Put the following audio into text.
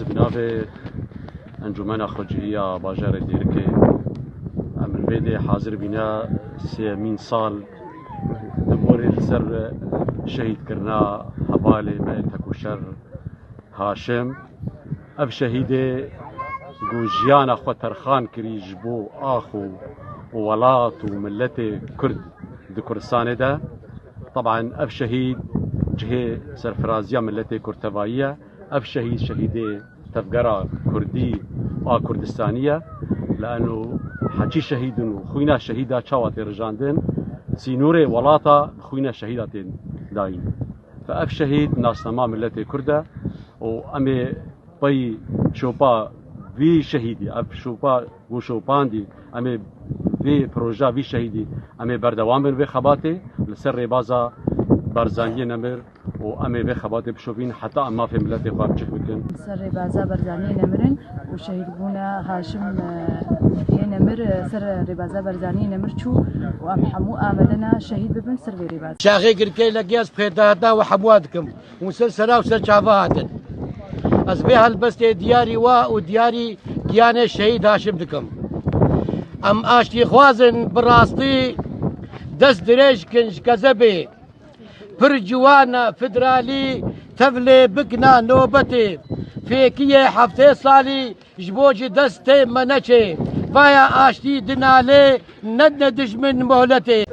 بناء انجمن خرجية باجر ديركي من بيدي حاضر بنا 3 سال دبور السر شهيد كرنا حبالي ما تكوشر هاشم اف شهيدي جوجيانا خو ترخان كري جبو اخو وولات وملتي كرد دكرسانه ده طبعا اف شهيد جهه سرفرازيا ملتي كرتبايه اف شهيد شهيدي تفقرة كردي وكردستانية لأنه حكي شهيد وخوينا شهيدة شوات رجاندن سينوري ولاطة خوينا شهيدات داين فأف شهيد ناس تمام ملتي كردة وأمي بي شوبا في شهيدي أف شوبا وشوباندي أمي في بروجا في شهيدي أمي بردوامر في خباتي لسر بازا برزانية نمر وأمي في خباتي بشوفين حتى أما في ملتي خارج بكن سر بازا برزانية نمرن وشهيد بونا هاشم نمر سر ربازا برزانية نمر شو وأم حمو آمدنا شهيد ببن سر ربازا شاخي كركي لقياس بخيداتا وحبواتكم وسلسلة وسلشافاتن أصبح البستي دياري ودياري ديانة شهيد هاشم دكم أم آشتي خوازن براستي دست دريج كنش كذبي برجوانا فدرالي تفلي بكنا نوبتي فيكيه حفتي صالي جبوجي دستي منشي فايا آشتي دنالي ندج من مهلتي